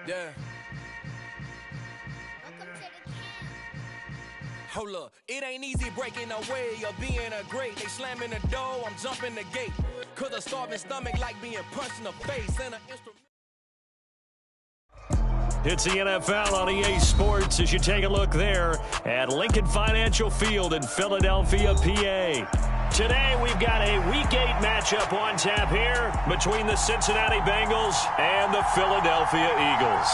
Yeah. Hold up, it ain't easy breaking away or being a great. They slamming the door, I'm jumping the gate. Cause a starving stomach like being punched in the face. And It's the NFL on EA Sports as you take a look there at Lincoln Financial Field in Philadelphia, PA. Today we've got a Week 8 matchup on tap here between the Cincinnati Bengals and the Philadelphia Eagles.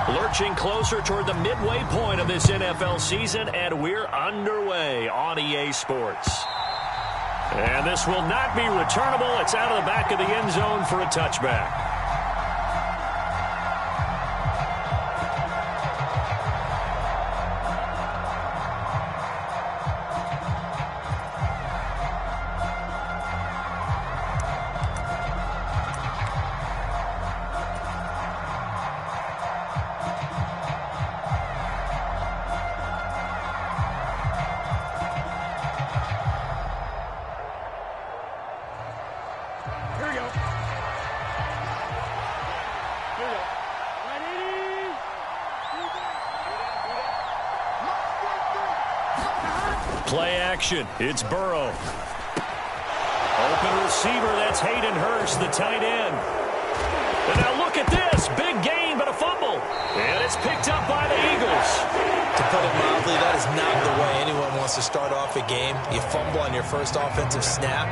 Lurching closer toward the midway point of this NFL season, and we're underway on EA Sports. And this will not be returnable. It's out of the back of the end zone for a touchback. Play action. It's Burrow. Open receiver. That's Hayden Hurst, the tight end. And now look at this. Big gain, but a fumble. And it's picked up by the Eagles. To put it mildly, that is not the way anyone wants to start off a game. You fumble on your first offensive snap.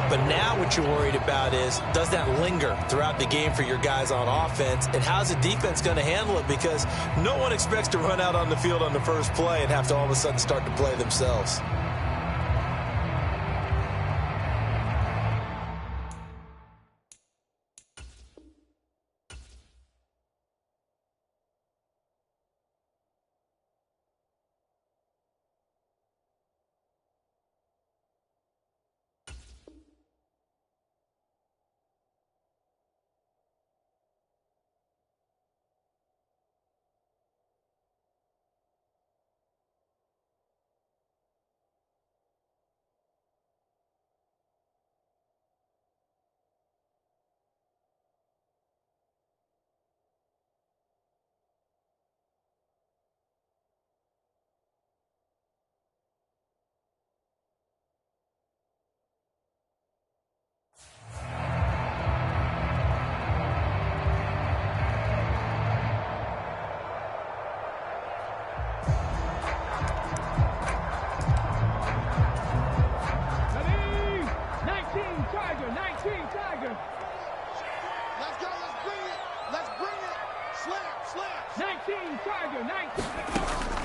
But now what you're worried about is, does that linger throughout the game for your guys on offense? And how's the defense going to handle it? Because no one expects to run out on the field on the first play and have to all of a sudden start to play themselves.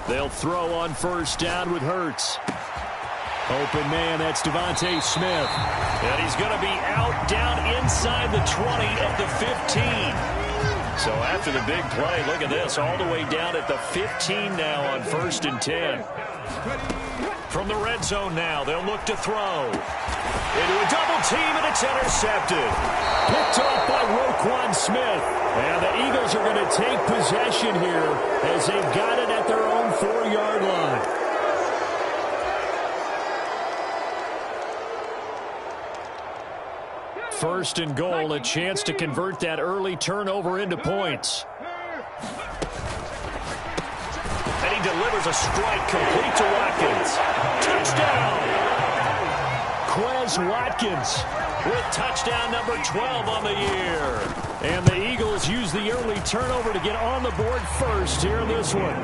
They'll throw on first down with Hurts. Open man, that's Devontae Smith. And he's going to be out down inside the 20 at the 15. So after the big play, look at this, all the way down at the 15 now on 1st and 10. From the red zone now, they'll look to throw. Into a double team, and it's intercepted. Picked off by Roquan Smith. And the Eagles are going to take possession here as they've got it at their own 4-yard line. First and goal, a chance to convert that early turnover into points. And he delivers a strike complete to Watkins. Touchdown! Quez Watkins with touchdown number 12 on the year. And the Eagles use the early turnover to get on the board first here in this one.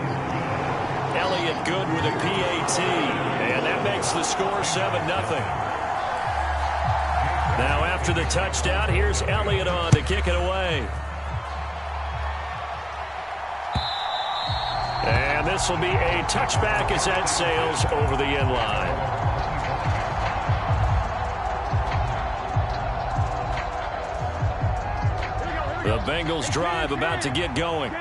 Elliott good with a PAT. And that makes the score 7-0. Now after the touchdown, here's Elliott on to kick it away. And this will be a touchback as that sails over the end line. The Bengals drive about to get going.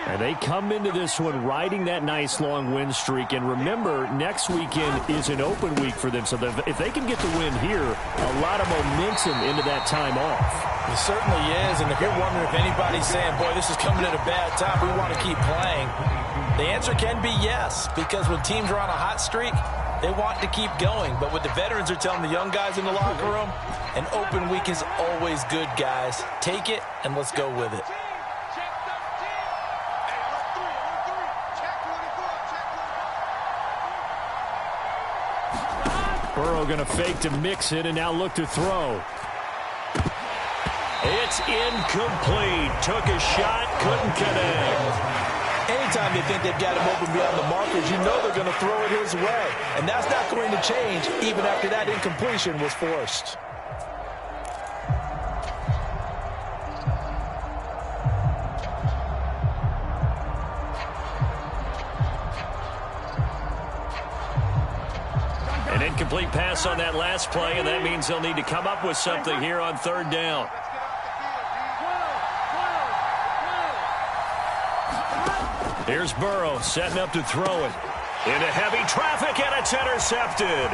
And they come into this one riding that nice long win streak. And remember, next weekend is an open week for them. So if they can get the win here, a lot of momentum into that time off. It certainly is. And if you're wondering if anybody's saying, boy, this is coming at a bad time, we want to keep playing, the answer can be yes. Because when teams are on a hot streak, they want to keep going. But what the veterans are telling the young guys in the locker room, an open week is always good, guys. Take it and let's go with it. Burrow going to fake to mix it and now look to throw. It's incomplete. Took a shot, couldn't connect. Anytime they think they've got him open beyond the markers, you know they're going to throw it his way. And that's not going to change even after that incompletion was forced. An incomplete pass on that last play, and that means they'll need to come up with something here on third down. Here's Burrow setting up to throw it. Into heavy traffic, and it's intercepted.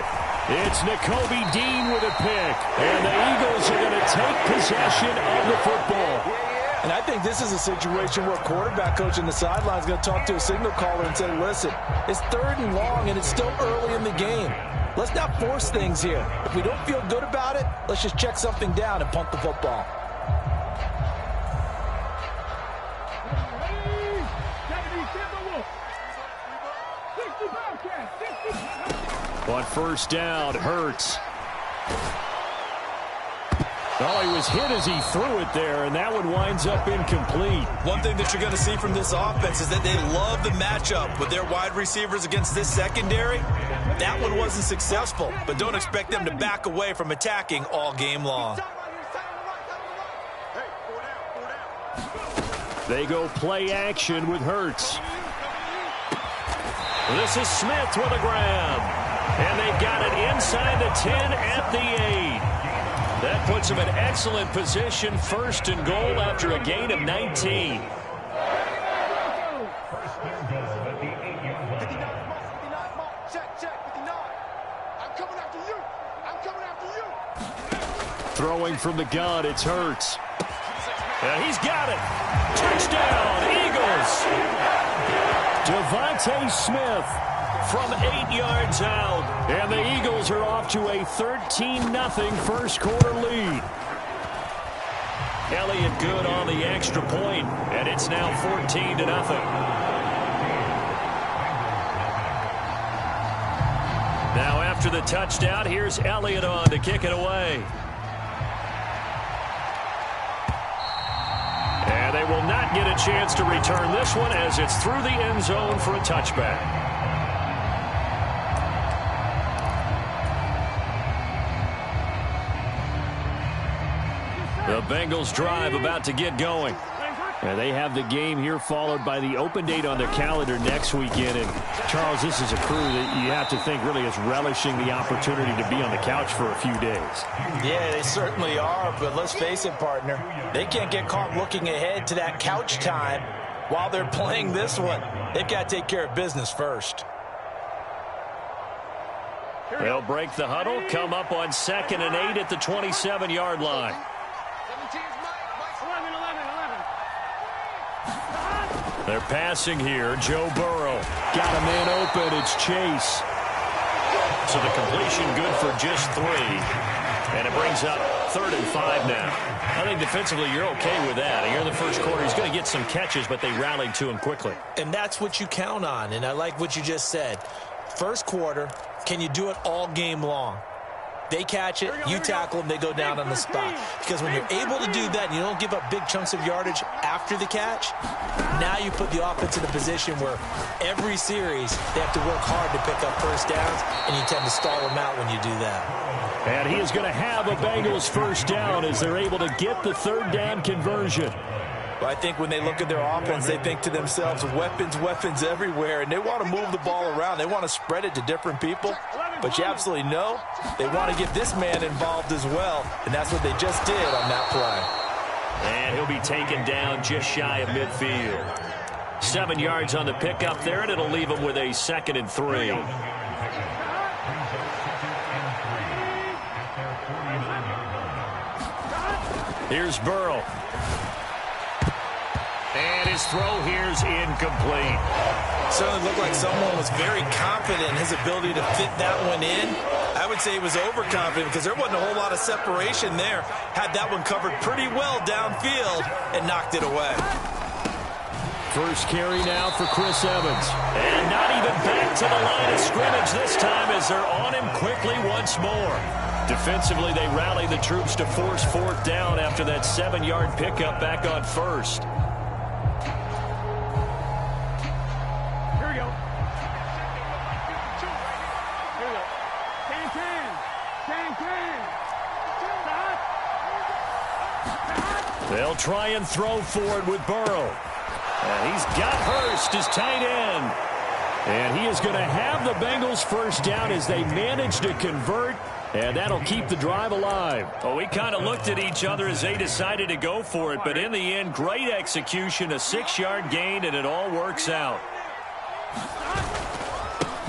It's Nakobe Dean with a pick, and the Eagles are going to take possession of the football. And I think this is a situation where a quarterback coach in the sideline is going to talk to a signal caller and say, listen, it's 3rd and long, and it's still early in the game. Let's not force things here. If we don't feel good about it, let's just check something down and punt the football. On first down, Hurts. Oh, he was hit as he threw it there, and that one winds up incomplete. One thing that you're going to see from this offense is that they love the matchup with their wide receivers against this secondary. That one wasn't successful, but don't expect them to back away from attacking all game long. They go play action with Hurts. This is Smith with a grab. And they've got it inside the 10 at the 8. That puts them in excellent position, 1st and goal after a gain of 19. Throwing from the gun, it's Hurts. And he's got it. Touchdown, Eagles. Devontae Smith from 8 yards out. And the Eagles are off to a 13-0 first quarter lead. Elliott good on the extra point, and it's now 14-0. Now after the touchdown, here's Elliott on to kick it away. And they will not get a chance to return this one as it's through the end zone for a touchback. The Bengals drive about to get going. And they have the game here followed by the open date on their calendar next weekend. And, Charles, this is a crew that you have to think really is relishing the opportunity to be on the couch for a few days. Yeah, they certainly are, but let's face it, partner. They can't get caught looking ahead to that couch time while they're playing this one. They've got to take care of business first. They'll break the huddle, come up on 2nd and 8 at the 27-yard line. They're passing here. Joe Burrow. Got a man open. It's Chase. So the completion good for just 3. And it brings up 3rd and 5 now. I think defensively you're okay with that. Here in the first quarter, he's going to get some catches, but they rallied to him quickly. And that's what you count on. And I like what you just said. First quarter, can you do it all game long? They catch it, you tackle them, they go down on the spot. Because when you're able to do that and you don't give up big chunks of yardage after the catch, now you put the offense in a position where every series they have to work hard to pick up first downs, and you tend to stall them out when you do that. And he is going to have a Bengals first down as they're able to get the 3rd down conversion. Well, I think when they look at their offense, they think to themselves, weapons, weapons everywhere, and they want to move the ball around. They want to spread it to different people. But you absolutely know they want to get this man involved as well, and that's what they just did on that play. And he'll be taken down just shy of midfield. 7 yards on the pickup there, and it'll leave them with a 2nd and 3. Here's Burrow. And his throw here's incomplete. Certainly looked like someone was very confident in his ability to fit that one in. I would say he was overconfident because there wasn't a whole lot of separation there. Had that one covered pretty well downfield and knocked it away. First carry now for Chris Evans. And not even back to the line of scrimmage this time as they're on him quickly once more. Defensively, they rally the troops to force 4th down after that 7-yard pickup back on 1st. Here we go. Here we go. Can. They'll try and throw for it with Burrow. And he's got Hurst, his tight end. And he is going to have the Bengals first down as they manage to convert. And that'll keep the drive alive. Well, we kind of looked at each other as they decided to go for it. But in the end, great execution, a 6-yard gain, and it all works out.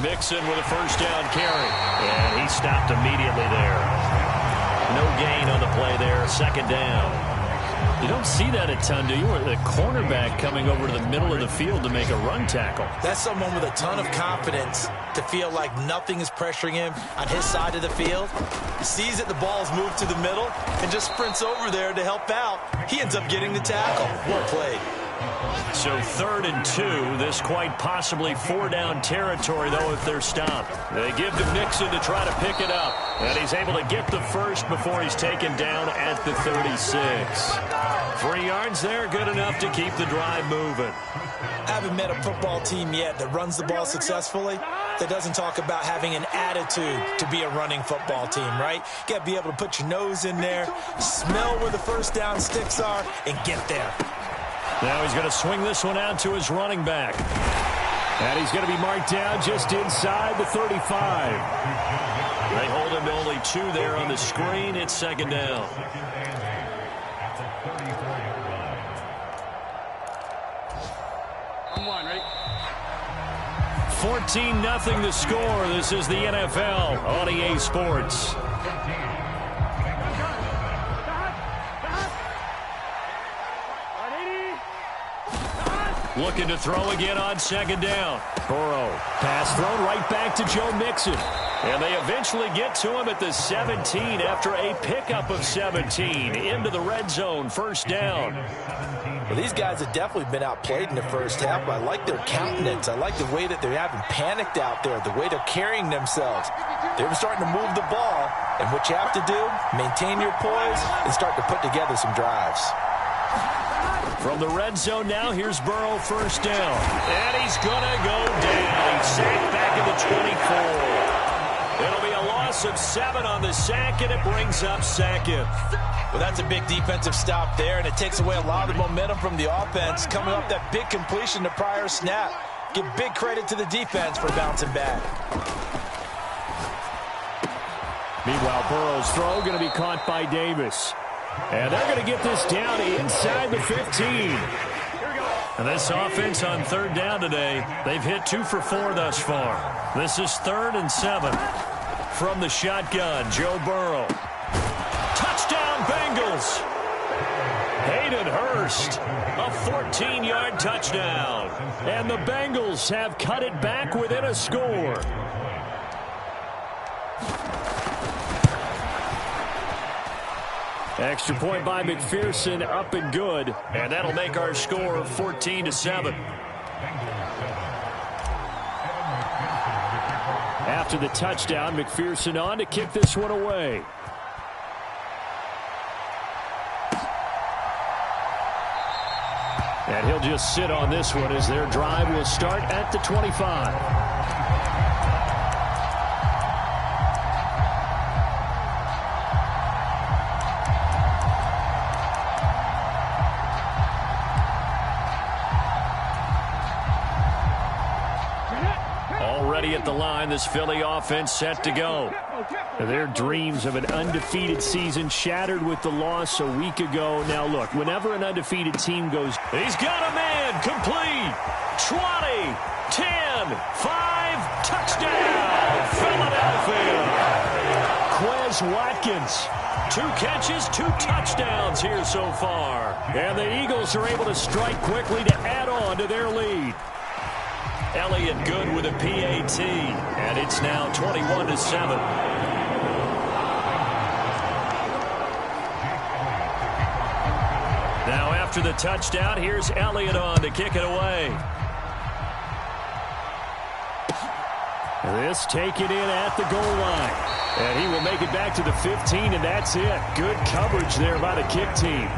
Mixon with a first down carry. And he stopped immediately there. No gain on the play there, 2nd down. You don't see that a ton, do you? Or the cornerback coming over to the middle of the field to make a run tackle. That's someone with a ton of confidence to feel like nothing is pressuring him on his side of the field. He sees that the ball's moved to the middle and just sprints over there to help out. He ends up getting the tackle. Well played. So 3rd and 2. This quite possibly 4-down territory, though, if they're stopped. They give to Mixon to try to pick it up. And he's able to get the first before he's taken down at the 36. 3 yards there, good enough to keep the drive moving. I haven't met a football team yet that runs the ball successfully that doesn't talk about having an attitude to be a running football team, right? You got to be able to put your nose in there, smell where the first down sticks are, and get there. Now he's going to swing this one out to his running back. And he's going to be marked down just inside the 35. They hold him to only 2 there on the screen. It's 2nd down. 14-0 the score. This is the NFL on EA Sports. Looking to throw again on 2nd down. Burrow. Pass thrown right back to Joe Mixon. And they eventually get to him at the 17 after a pickup of 17 into the red zone. 1st down. Well, these guys have definitely been outplayed in the first half, but I like their countenance. I like the way that they haven't panicked out there, the way they're carrying themselves. They're starting to move the ball, and what you have to do, maintain your poise and start to put together some drives. From the red zone now, here's Burrow, 1st down. And he's going to go down. He's sacked back at the 24. It'll be a loss of 7 on the sack, and it brings up 2nd. Well, that's a big defensive stop there, and it takes away a lot of the momentum from the offense. Coming up that big completion the prior snap. Give big credit to the defense for bouncing back. Meanwhile, Burrow's throw going to be caught by Davis. And they're going to get this down inside the 15. And this offense on 3rd down today, they've hit 2 for 4 thus far. This is 3rd and 7. From the shotgun, Joe Burrow. Touchdown, Bengals. Hayden Hurst, a 14-yard touchdown. And the Bengals have cut it back within a score. Extra point by McPherson, up and good. And that'll make our score 14-7. After the touchdown, McPherson on to kick this one away. And he'll just sit on this one as their drive will start at the 25. At the line. find this Philly offense set to go. Their dreams of an undefeated season shattered with the loss a week ago. Now, look, whenever an undefeated team goes, he's got a man, complete, 20, 10, 5, touchdown, Philadelphia. Quez Watkins, 2 catches, 2 touchdowns here so far. And the Eagles are able to strike quickly to add on to their lead. Elliott good with a PAT, and it's now 21-7. Now after the touchdown, here's Elliott on to kick it away. This taken in at the goal line. And he will make it back to the 15, and that's it. Good coverage there by the kick team.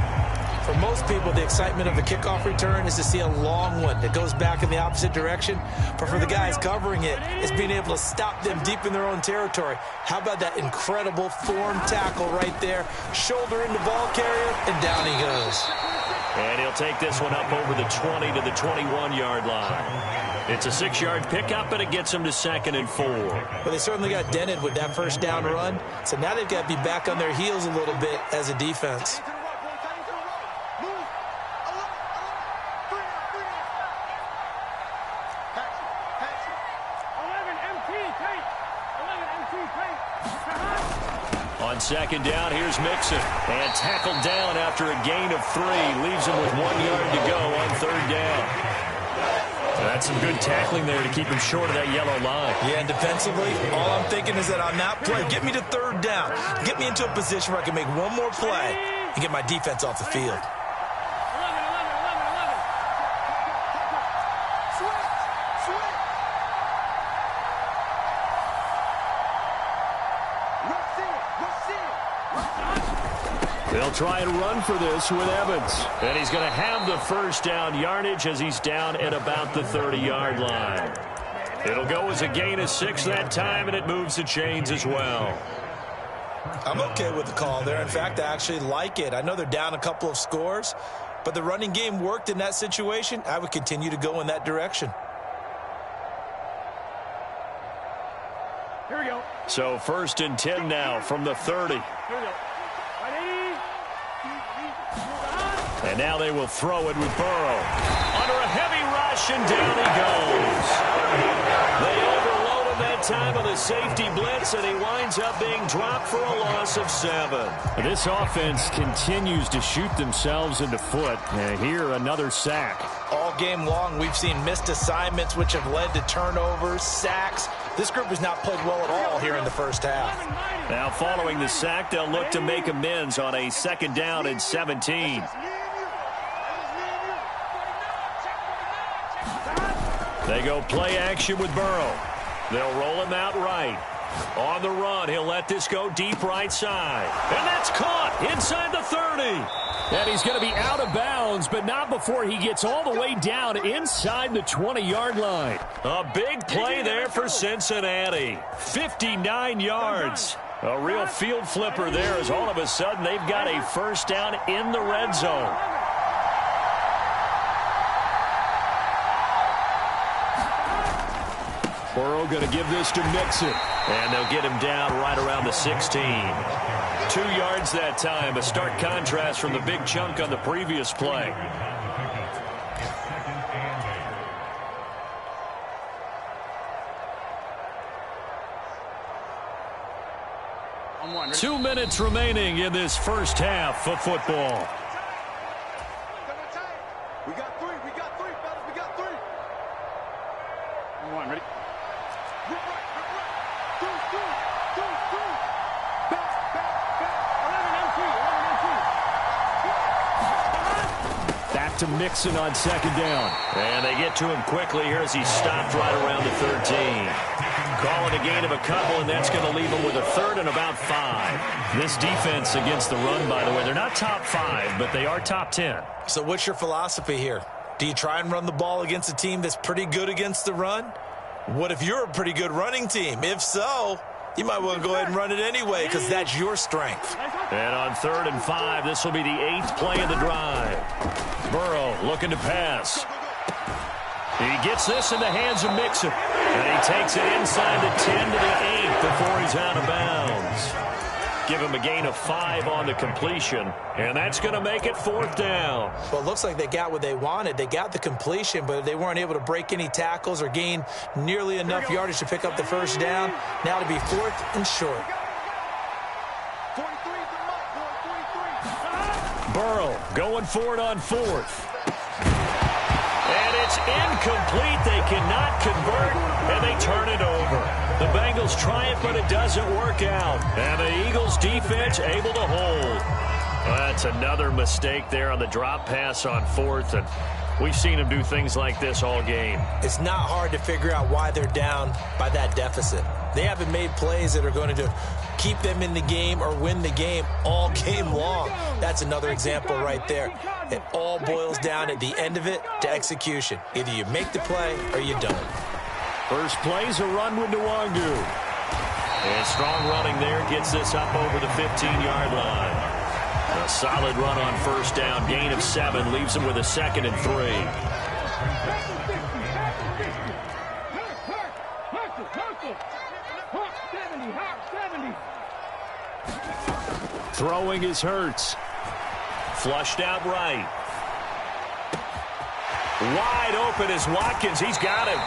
For most people, the excitement of a kickoff return is to see a long one that goes back in the opposite direction. But for the guys covering it, it's being able to stop them deep in their own territory. How about that incredible form tackle right there? Shoulder into ball carrier, and down he goes. And he'll take this one up over the 20 to the 21-yard line. It's a 6-yard pickup, and it gets them to 2nd and 4. Well, they certainly got dented with that first down run. So now they've got to be back on their heels a little bit as a defense. On 2nd down, here's Mixon. And tackled down after a gain of 3. Leaves him with 1 yard to go on 3rd down. That's some good tackling there to keep him short of that yellow line. Yeah, and defensively, all I'm thinking is that on that play, get me to 3rd down. Get me into a position where I can make one more play and get my defense off the field. They'll try and run for this with Evans. And he's going to have the first down yardage as he's down at about the 30-yard line. It'll go as a gain of 6 that time, and it moves the chains as well. I'm okay with the call there. In fact, I actually like it. I know they're down a couple of scores, but the running game worked in that situation. I would continue to go in that direction. Here we go. So 1st and 10 now from the 30. Here we go. And now they will throw it with Burrow. Under a heavy rush, and down he goes. They overload him that time on the safety blitz, and he winds up being dropped for a loss of 7. This offense continues to shoot themselves in the foot. And here, another sack. All game long, we've seen missed assignments, which have led to turnovers, sacks. This group has not played well at all here in the first half. Now, following the sack, they'll look to make amends on a 2nd down and 17. They go play action with Burrow. They'll roll him out right. On the run, he'll let this go deep right side. And that's caught inside the 30. And he's going to be out of bounds, but not before he gets all the way down inside the 20-yard line. A big play there for Cincinnati. 59 yards. A real field flipper there as all of a sudden they've got a first down in the red zone. Burrow going to give this to Mixon. And they'll get him down right around the 16. 2 yards that time. A stark contrast from the big chunk on the previous play. On 2 minutes remaining in this first half of football. We got 3. We got 3, fellas. We got 3. On 1. Ready? Back to Mixon on 2nd down. And they get to him quickly here as he stopped right around the 13. Call it a gain of a couple, and that's going to leave him with a 3rd and about 5. This defense against the run, by the way, they're not top 5, but they are top 10. So what's your philosophy here? Do you try and run the ball against a team that's pretty good against the run? What if you're a pretty good running team? If so, you might want to go ahead and run it anyway because that's your strength. And on 3rd and 5, this will be the 8th play of the drive. Burrow looking to pass. He gets this in the hands of Mixon. And he takes it inside the 10 to the 8 before he's out of bounds. Give him a gain of 5 on the completion. And that's going to make it 4th down. Well, it looks like they got what they wanted. They got the completion, but they weren't able to break any tackles or gain nearly enough yardage to pick up the first down. Now to be 4th and short. Burrow going for it on 4th. And it's incomplete. They cannot convert, and they turn it over. The Bengals try it, but it doesn't work out. And the Eagles defense able to hold. That's another mistake there on the drop pass on 4th, and we've seen them do things like this all game. It's not hard to figure out why they're down by that deficit. They haven't made plays that are going to keep them in the game or win the game all game long. That's another example right there. It all boils down at the end of it to execution. Either you make the play or you don't. First play's a run with Nwangu. And strong running there gets this up over the 15-yard line. A solid run on first down. Gain of 7 leaves him with a 2nd and 3. Throwing is Hurts. Flushed out right. Wide open is Watkins. He's got him.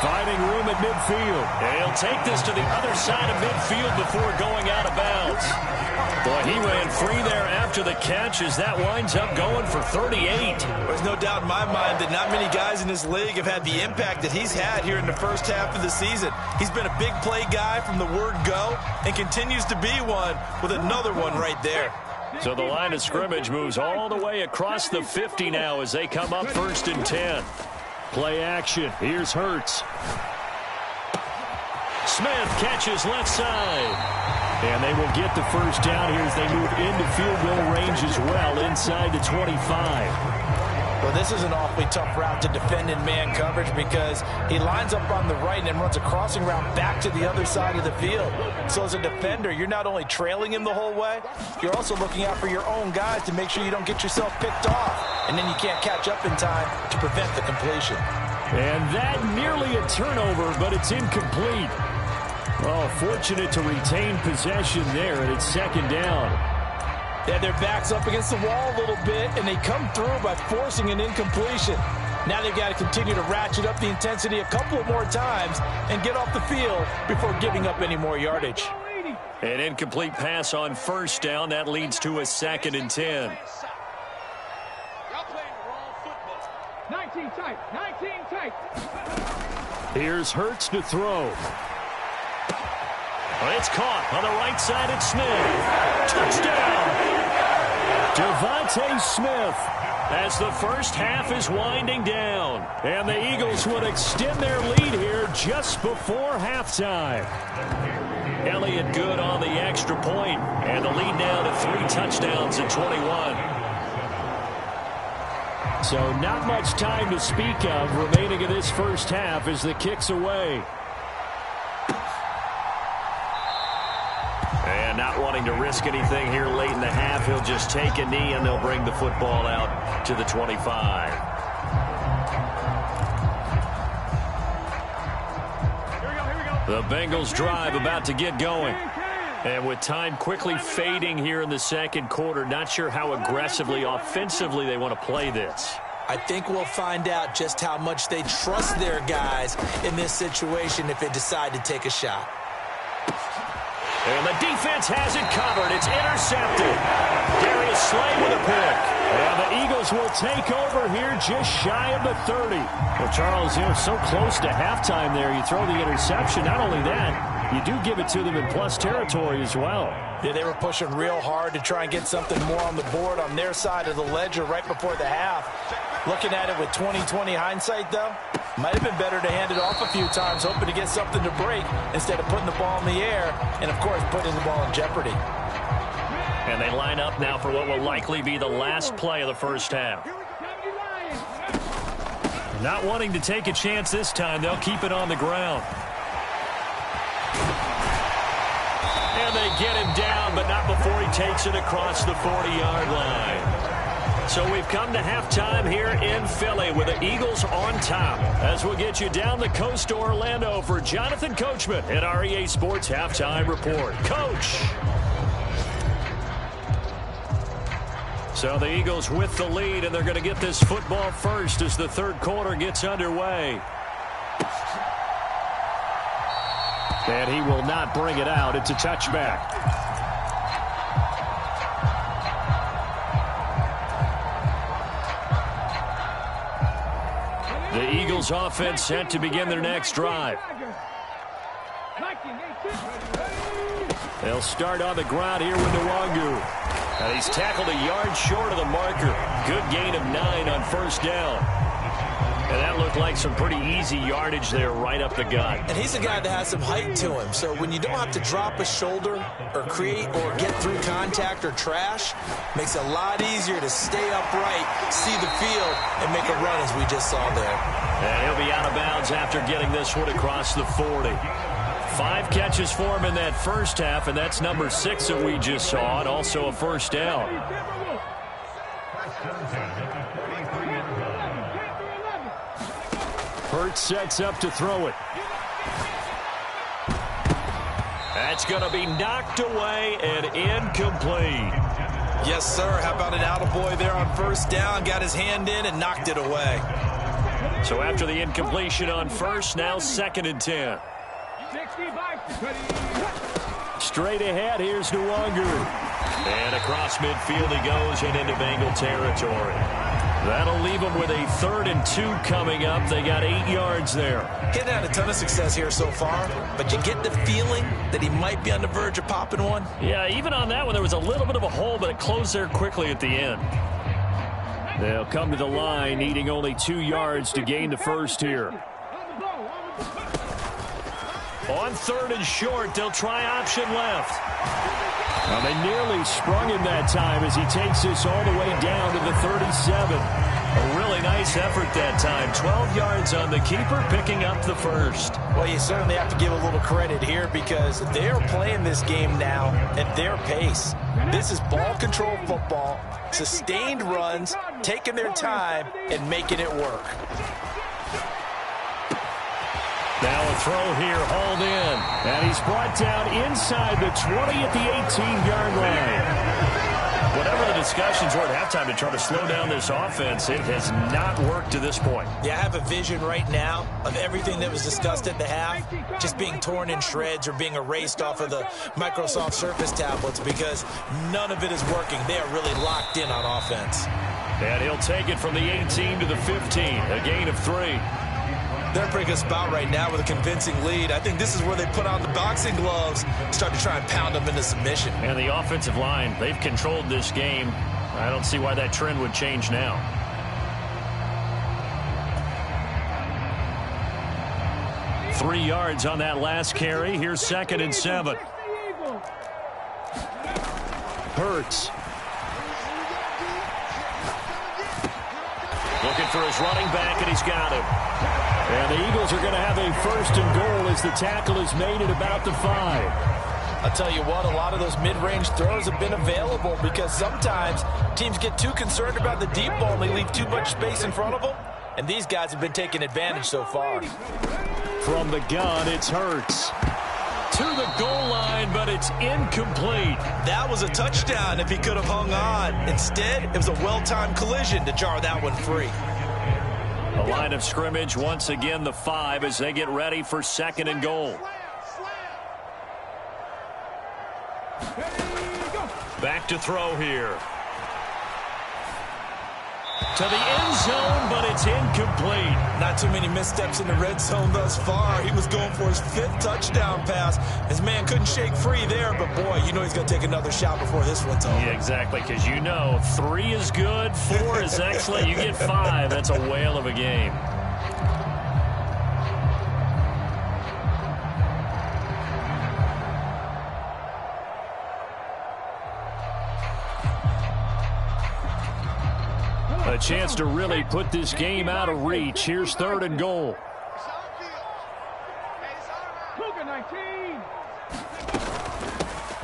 Finding room at midfield. And he'll take this to the other side of midfield before going out of bounds. Boy, he ran free there after the catch as that winds up going for 38. There's no doubt in my mind that not many guys in this league have had the impact that he's had here in the first half of the season. He's been a big play guy from the word go and continues to be one with another one right there. So the line of scrimmage moves all the way across the 50 now as they come up 1st and 10. Play action. Here's Hurts. Smith catches left side. And they will get the first down here as they move into field goal range as well inside the 25. Well, this is an awfully tough route to defend in man coverage because he lines up on the right and then runs a crossing route back to the other side of the field. So as a defender, you're not only trailing him the whole way, you're also looking out for your own guys to make sure you don't get yourself picked off. And then you can't catch up in time to prevent the completion. And that nearly a turnover, but it's incomplete. Oh, fortunate to retain possession there, and it's 2nd down. They had their backs up against the wall a little bit, and they come through by forcing an incompletion. Now they've got to continue to ratchet up the intensity a couple of more times and get off the field before giving up any more yardage. An incomplete pass on first down. That leads to a 2nd and 10. 19 tight, 19 tight. Here's Hurts to throw. It's caught on the right side at Smith. Touchdown! Devontae Smith as the first half is winding down. And the Eagles would extend their lead here just before halftime. Elliott good on the extra point, and the lead now to 3 touchdowns in 21. So not much time to speak of remaining in this first half as the kick's away. And not wanting to risk anything here late in the half, he'll just take a knee and they'll bring the football out to the 25. The Bengals drive about to get going. And with time quickly fading here in the second quarter, not sure how aggressively, offensively they want to play this. I think we'll find out just how much they trust their guys in this situation if they decide to take a shot. And the defense has it covered. It's intercepted. Darius Slay with a pick. And the Eagles will take over here just shy of the 30. Well, Charles, so close to halftime there. You throw the interception. Not only that, you do give it to them in plus territory as well. Yeah, they were pushing real hard to try and get something more on the board on their side of the ledger right before the half. Looking at it with 20/20 hindsight, though, might have been better to hand it off a few times, hoping to get something to break instead of putting the ball in the air and, of course, putting the ball in jeopardy. And they line up now for what will likely be the last play of the first half. Not wanting to take a chance this time, they'll keep it on the ground. And they get him down, but not before he takes it across the 40-yard line. So we've come to halftime here in Philly with the Eagles on top. As we'll get you down the coast to Orlando for Jonathan Coachman at our EA Sports Halftime Report. Coach! So the Eagles with the lead, and they're going to get this football first as the third quarter gets underway. And he will not bring it out. It's a touchback. The Eagles offense set to begin their next drive. They'll start on the ground here with Yooo. And he's tackled a yard short of the marker. Good gain of 9 on first down. And that looked like some pretty easy yardage there right up the gut. And he's a guy that has some height to him. So when you don't have to drop a shoulder or create or get through contact or trash, makes it a lot easier to stay upright, see the field, and make a run as we just saw there. And he'll be out of bounds after getting this one across the 40. 5 catches for him in that first half, and that's number 6 that we just saw, and also a first down. Hurts sets up to throw it. That's going to be knocked away and incomplete. Yes, sir. How about an attaboy there on first down? Got his hand in and knocked it away. So after the incompletion on first, now 2nd and 10. Straight ahead, here's Yooo. And across midfield he goes and into Bengal territory. That'll leave them with a 3rd and 2 coming up. They got 8 yards there. He's had a ton of success here so far, but you get the feeling that he might be on the verge of popping one. Yeah, even on that one, there was a little bit of a hole, but it closed there quickly at the end. They'll come to the line, needing only 2 yards to gain the first here. On 3rd and short, they'll try option left. Well, they nearly sprung him that time as he takes this all the way down to the 37. A really nice effort that time. 12 yards on the keeper, picking up the first. Well, you certainly have to give a little credit here because they're playing this game now at their pace. This is ball control football, sustained runs, taking their time, and making it work. Now a throw here, hauled in. And he's brought down inside the 20 at the 18-yard line. Whatever the discussions were at halftime to try to slow down this offense, it has not worked to this point. Yeah, I have a vision right now of everything that was discussed at the half just being torn in shreds or being erased off of the Microsoft Surface tablets because none of it is working. They are really locked in on offense. And he'll take it from the 18 to the 15, a gain of 3. They're in a pretty good spot right now with a convincing lead. I think this is where they put on the boxing gloves, start to try and pound them into submission. And the offensive line, they've controlled this game. I don't see why that trend would change now. Three yards on that last carry. Here's 2nd and 7. Hurts. Looking for his running back, and he's got him. And the Eagles are going to have a 1st and goal as the tackle is made at about the 5. I'll tell you what, a lot of those mid-range throws have been available because sometimes teams get too concerned about the deep ball and they leave too much space in front of them. And these guys have been taking advantage so far. From the gun, it's Hurts. To the goal line, but it's incomplete. That was a touchdown if he could have hung on. Instead, it was a well-timed collision to jar that one free. A line of scrimmage, once again, the 5 as they get ready for 2nd and goal. Back to throw here. To the end zone, but it's incomplete. Not too many missteps in the red zone thus far. He was going for his 5th touchdown pass. His man couldn't shake free there, but boy, you know he's going to take another shot before this one's over. Yeah, exactly, because you know 3 is good, 4 is excellent. You get 5, that's a whale of a game. A chance to really put this game out of reach. Here's 3rd and goal.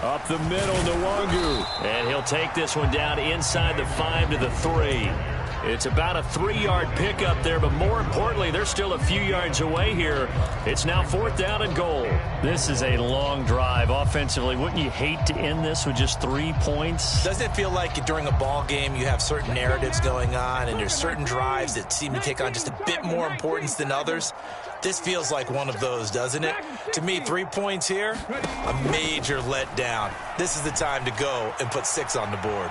Up the middle, Nwangu. And he'll take this one down inside the 5 to the 3. It's about a 3-yard pickup there, but more importantly, they're still a few yards away here. It's now 4th down and goal. This is a long drive offensively. Wouldn't you hate to end this with just 3 points? Doesn't it feel like during a ball game you have certain narratives going on and there's certain drives that seem to take on just a bit more importance than others? This feels like one of those, doesn't it? To me, 3 points here, a major letdown. This is the time to go and put 6 on the board.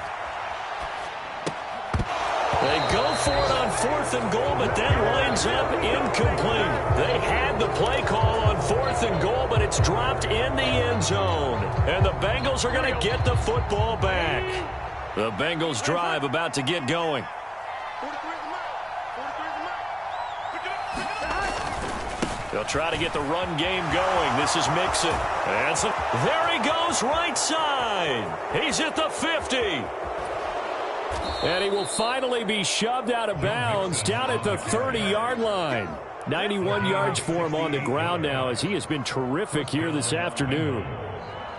They go for it on 4th and goal, but that winds up incomplete. They had the play call on 4th and goal, but it's dropped in the end zone. And the Bengals are going to get the football back. The Bengals drive about to get going. They'll try to get the run game going. This is Mixon. And so, there he goes, right side. He's at the 50. And he will finally be shoved out of bounds down at the 30-yard line. 91 yards for him on the ground now, as he has been terrific here this afternoon.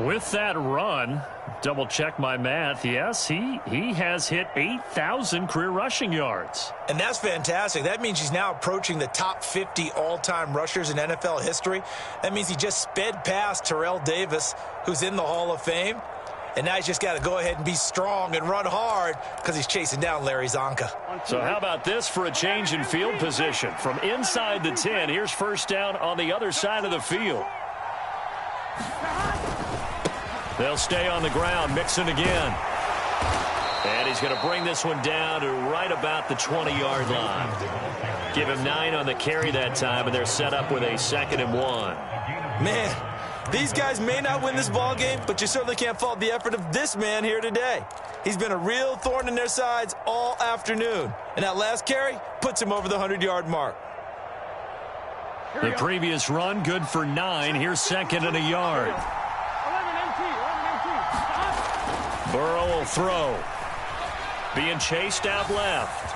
With that run, double-check my math, yes, he has hit 8,000 career rushing yards. And that's fantastic. That means he's now approaching the top 50 all-time rushers in NFL history. That means he just sped past Terrell Davis, who's in the Hall of Fame. And now he's just got to go ahead and be strong and run hard because he's chasing down Larry Zonka. So how about this for a change in field position? From inside the 10, here's 1st down on the other side of the field. They'll stay on the ground. Mixon again. And he's going to bring this one down to right about the 20-yard line. Give him 9 on the carry that time, and they're set up with a 2nd and 1. Man, these guys may not win this ball game, but you certainly can't fault the effort of this man here today. He's been a real thorn in their sides all afternoon. And that last carry puts him over the 100-yard mark. The previous run, good for 9. Here's 2nd and a yard. Burrow will throw. Being chased out left.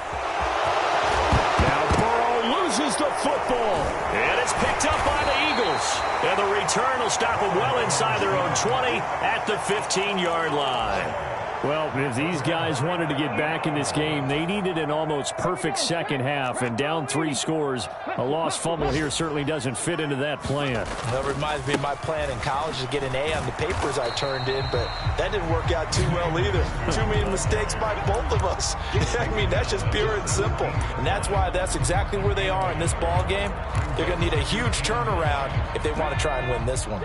Now Burrow loses the football. And it's picked up by the Eagles. And the return will stop them well inside their own 20 at the 15-yard line. Well, if these guys wanted to get back in this game, they needed an almost perfect second half, and down 3 scores. A lost fumble here certainly doesn't fit into that plan. That reminds me of my plan in college to get an A on the papers I turned in, but that didn't work out too well either. Too many mistakes by both of us. I mean, that's just pure and simple. And that's why that's exactly where they are in this ball game. They're going to need a huge turnaround if they want to try and win this one.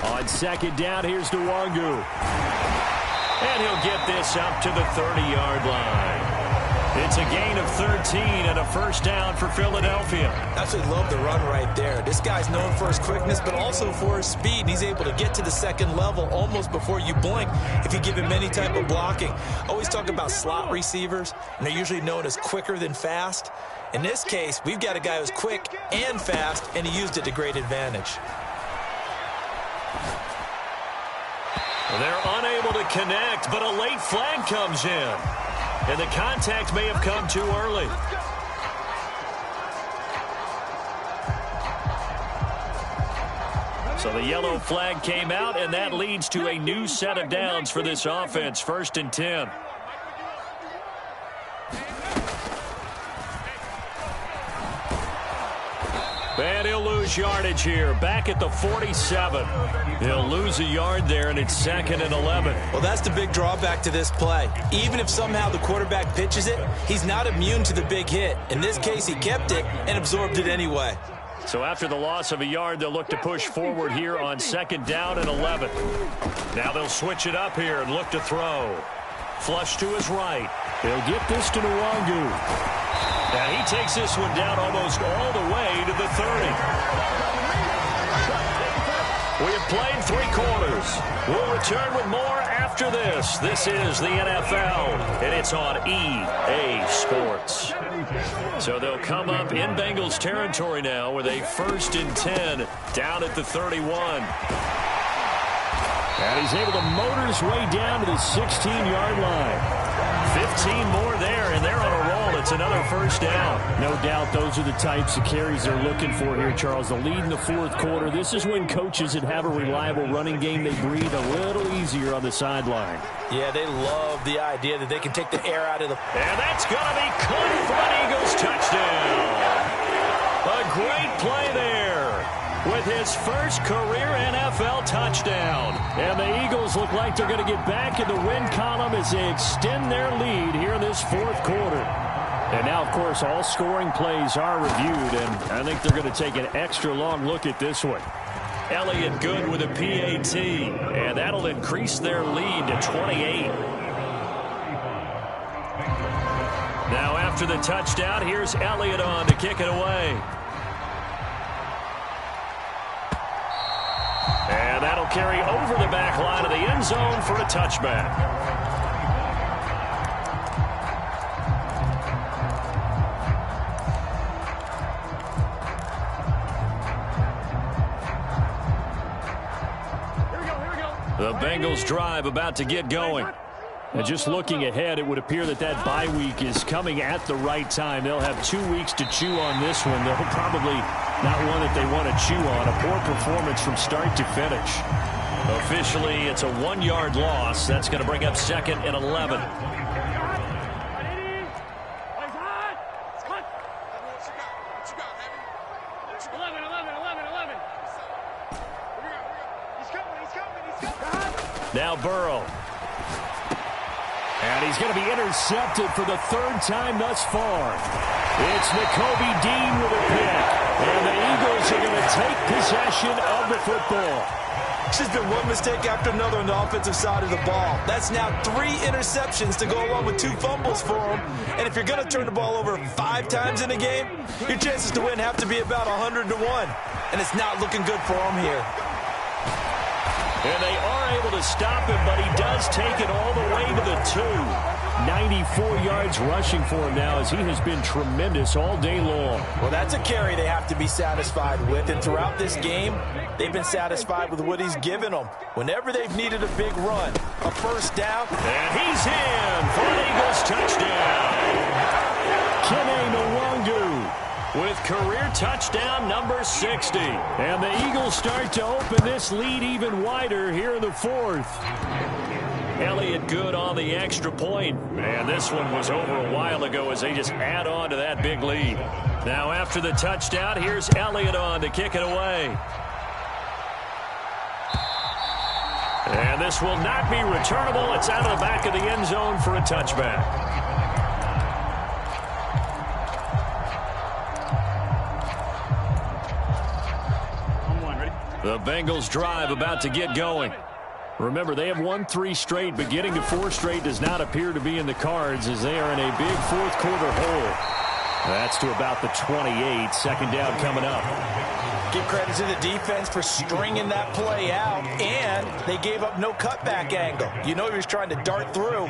On 2nd down, here's Nwangu. And he'll get this up to the 30-yard line. It's a gain of 13 and a 1st down for Philadelphia. I absolutely love the run right there. This guy's known for his quickness, but also for his speed. He's able to get to the 2nd level almost before you blink if you give him any type of blocking. Always talk about slot receivers, and they're usually known as quicker than fast. In this case, we've got a guy who's quick and fast, and he used it to great advantage. They're unable to connect, but a late flag comes in. And the contact may have come too early. So the yellow flag came out, and that leads to a new set of downs for this offense. 1st and 10. And he'll lose yardage here. Back at the 47. He'll lose a yard there, and it's 2nd and 11. Well, that's the big drawback to this play. Even if somehow the quarterback pitches it, he's not immune to the big hit. In this case, he kept it and absorbed it anyway. So after the loss of a yard, they'll look to push forward here on 2nd down and 11. Now they'll switch it up here and look to throw. Flush to his right. They'll get this to Nwangu. And he takes this one down almost all the way to the 30. We have played 3 quarters. We'll return with more after this. This is the NFL, and it's on EA Sports. So they'll come up in Bengals territory now with a 1st and 10 down at the 31. And he's able to motor his way down to the 16-yard line. 15 more there, and they're on a roll. It's it's another first down. No doubt those are the types of carries they're looking for here, Charles. The lead in the fourth quarter. This is when coaches that have a reliable running game, they breathe a little easier on the sideline. Yeah, they love the idea that they can take the air out of the... And that's going to be caught for an Eagles touchdown. A great play there with his first career NFL touchdown. And the Eagles look like they're going to get back in the win column as they extend their lead here in this fourth quarter. And now, of course, all scoring plays are reviewed, and I think they're going to take an extra long look at this one. Elliott good with a PAT, and that'll increase their lead to 28. Now after the touchdown, here's Elliott on to kick it away. And that'll carry over the back line of the end zone for a touchback. The Bengals drive about to get going. And just looking ahead, it would appear that that bye week is coming at the right time. They'll have 2 weeks to chew on this one. They'll probably not one that they want to chew on. A poor performance from start to finish. Officially, it's a 1-yard loss. That's going to bring up 2nd and 11. Now Burrow. And he's going to be intercepted for the 3rd time thus far. It's Nakobe Dean with a pick. And the Eagles are going to take possession of the football. It's just been one mistake after another on the offensive side of the ball. That's now 3 interceptions to go along with 2 fumbles for him. And if you're going to turn the ball over 5 times in a game, your chances to win have to be about 100 to 1. And it's not looking good for him here. And they are able to stop him, but he does take it all the way to the 2. 94 yards rushing for him now as he has been tremendous all day long. Well, that's a carry they have to be satisfied with. And throughout this game, they've been satisfied with what he's given them. Whenever they've needed a big run, a first down. And he's in for an Eagles touchdown. Kene Nwangu with career touchdown number 60. And the Eagles start to open this lead even wider here in the 4th. Elliott good on the extra point. And this one was over a while ago as they just add on to that big lead. Now after the touchdown, here's Elliott on to kick it away. And this will not be returnable. It's out of the back of the end zone for a touchback. The Bengals drive about to get going. Remember, they have won 3 straight, but getting to 4 straight does not appear to be in the cards as they are in a big fourth quarter hole. That's to about the 28. 2nd down coming up. Give credit to the defense for stringing that play out, and they gave up no cutback angle. You know he was trying to dart through.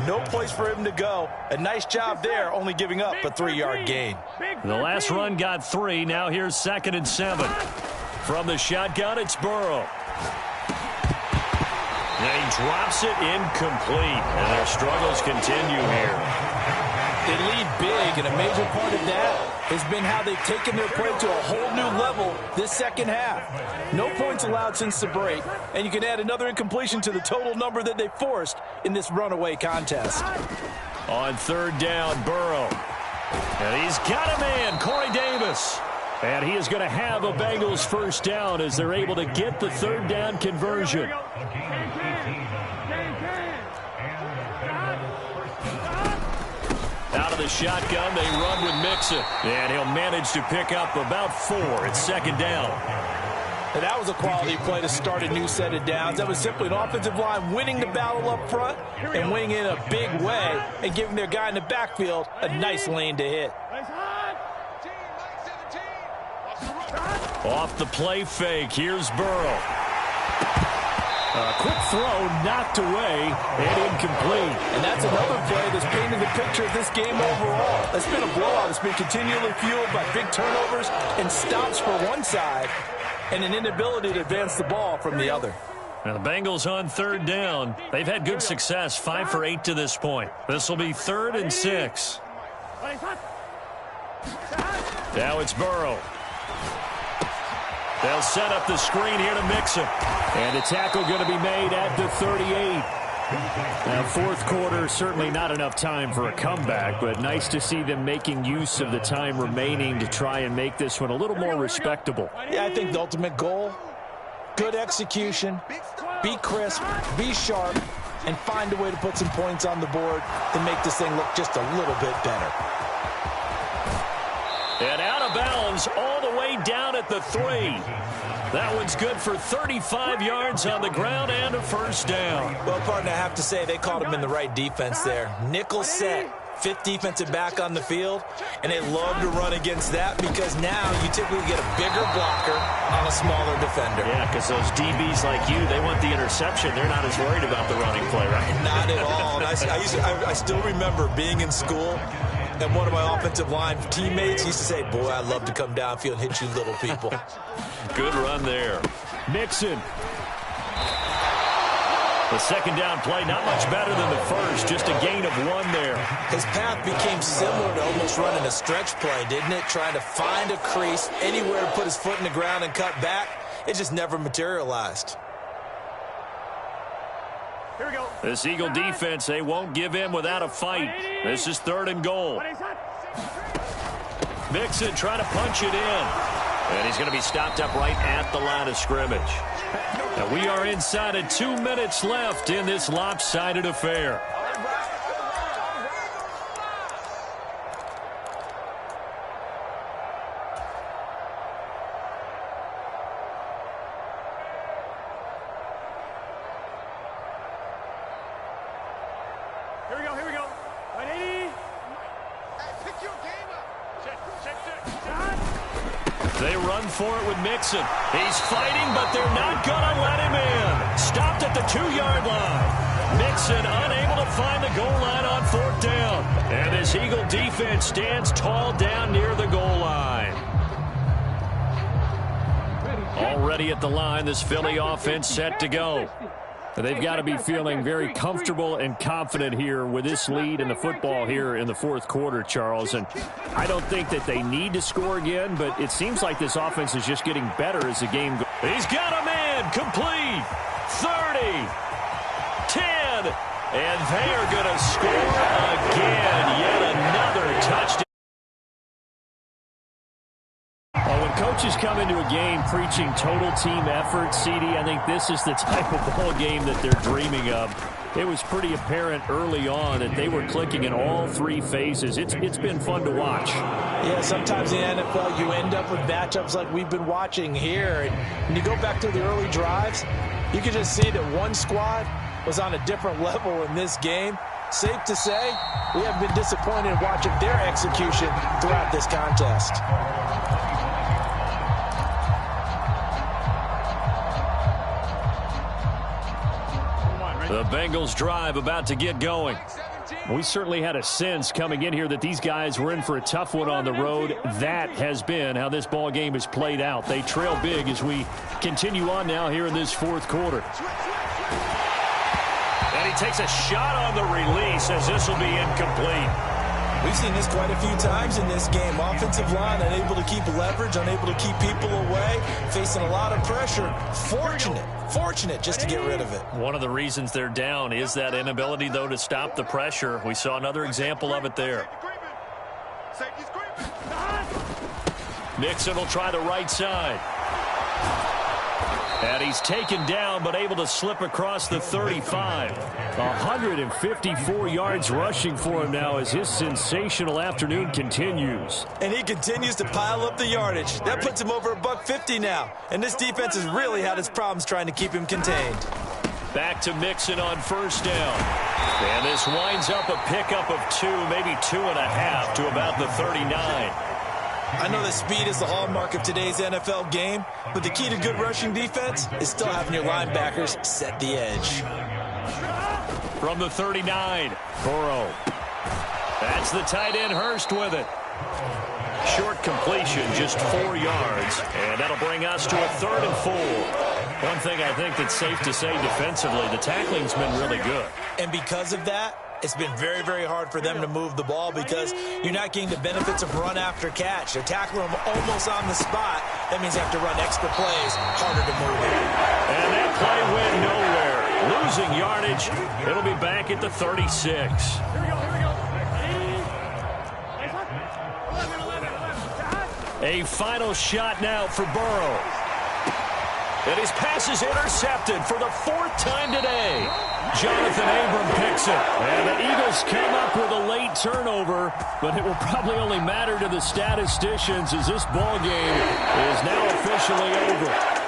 No place for him to go. A nice job there, only giving up a 3-yard gain. The last run got 3. Now here's 2nd and 7. From the shotgun, it's Burrow. And he drops it incomplete. And their struggles continue here. They lead big, and a major part of that has been how they've taken their play to a whole new level this second half. No points allowed since the break, and you can add another incompletion to the total number that they forced in this runaway contest. On 3rd down, Burrow. And he's got a man, Corey Davis. And he is going to have a Bengals first down as they're able to get the 3rd down conversion. Out of the shotgun, they run with Mixon. And he'll manage to pick up about 4. It's 2nd down. And that was a quality play to start a new set of downs. That was simply an offensive line winning the battle up front and winning in a big way and giving their guy in the backfield a nice lane to hit. Off the play fake, here's Burrow. A quick throw knocked away and incomplete. And that's another play that's painted the picture of this game overall. It's been a blowout. It's been continually fueled by big turnovers and stops for one side and an inability to advance the ball from the other. Now the Bengals on 3rd down. They've had good success, 5 for 8 to this point. This will be 3rd and 6. Now it's Burrow. They'll set up the screen here to Mixon. And the tackle going to be made at the 38. Now, fourth quarter, certainly not enough time for a comeback, but nice to see them making use of the time remaining to try and make this one a little more respectable. Yeah, I think the ultimate goal, good execution, be crisp, be sharp, and find a way to put some points on the board to make this thing look just a little bit better. And out of bounds all the way down at the 3. That one's good for 35 yards on the ground and a first down. Well, partner, I have to say they caught him in the right defense there. Nickel set, 5th defensive back on the field, and they love to run against that because now you typically get a bigger blocker on a smaller defender. Yeah, because those DBs like you, they want the interception. They're not as worried about the running play, right? Not at all. And I still remember being in school, and one of my offensive line teammates used to say, boy, I'd love to come downfield and hit you little people. Good run there. Mixon. The second down play, not much better than the first, just a gain of 1 there. His path became similar to almost running a stretch play, didn't it? Trying to find a crease, anywhere to put his foot in the ground and cut back. It just never materialized. Here we go. This Eagle defense, they won't give in without a fight. This is 3rd and goal. Mixon trying to punch it in. And he's going to be stopped up right at the line of scrimmage. Now we are inside of 2 minutes left in this lopsided affair. Here we go. 180. Pick your game up. Check. They run for it with Mixon. He's fighting, but they're not going to let him in. Stopped at the 2-yard line. Mixon unable to find the goal line on 4th down. And this Eagle defense stands tall down near the goal line. Already at the line, this Philly offense set to go. They've got to be feeling very comfortable and confident here with this lead in the football here in the fourth quarter, Charles. And I don't think that they need to score again, but it seems like this offense is just getting better as the game goes. He's got a man complete. 30, 10, and they are going to score again. Yet another touchdown. When coaches come into a game preaching total team effort, CD, I think this is the type of ball game that they're dreaming of. It was pretty apparent early on that they were clicking in all 3 phases. It's been fun to watch. Yeah, sometimes in the NFL you end up with matchups like we've been watching here. And when you go back to the early drives, you can just see that one squad was on a different level in this game. Safe to say, we have been disappointed in watching their execution throughout this contest. The Bengals drive about to get going. We certainly had a sense coming in here that these guys were in for a tough one on the road. That has been how this ball game has played out. They trail big as we continue on now here in this fourth quarter. And he takes a shot on the release as this will be incomplete. We've seen this quite a few times in this game. Offensive line unable to keep leverage, unable to keep people away, facing a lot of pressure. Fortunate just to get rid of it. One of the reasons they're down is that inability, though, to stop the pressure. We saw another example of it there. Mixon will try the right side. And he's taken down, but able to slip across the 35. 154 yards rushing for him now as his sensational afternoon continues. And he continues to pile up the yardage. That puts him over $150 now. And this defense has really had its problems trying to keep him contained. Back to Mixon on 1st down. And this winds up a pickup of 2, maybe 2.5 to about the 39. I know that speed is the hallmark of today's NFL game, but the key to good rushing defense is still having your linebackers set the edge. From the 39, Burrow. That's the tight end, Hurst, with it. Short completion, just 4 yards, and that'll bring us to a 3rd and 4. One thing I think that's safe to say defensively, the tackling's been really good. And because of that, It's been very, very hard for them to move the ball because you're not getting the benefits of run after catch. They tackle them almost on the spot. That means you have to run extra plays, harder to move it. And that play went nowhere. Losing yardage. It'll be back at the 36. A final shot now for Burrow. And his pass is intercepted for the 4th time today. Jonathan Abram picks it. And the Eagles come up with a late turnover, but it will probably only matter to the statisticians as this ball game is now officially over.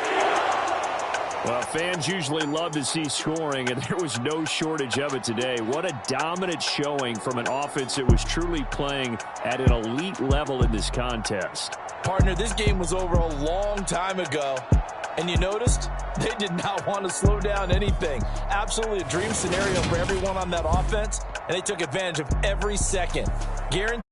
Well, fans usually love to see scoring, and there was no shortage of it today. What a dominant showing from an offense that was truly playing at an elite level in this contest. Partner, this game was over a long time ago. And you noticed they did not want to slow down anything. Absolutely a dream scenario for everyone on that offense, and they took advantage of every second. Guaranteed.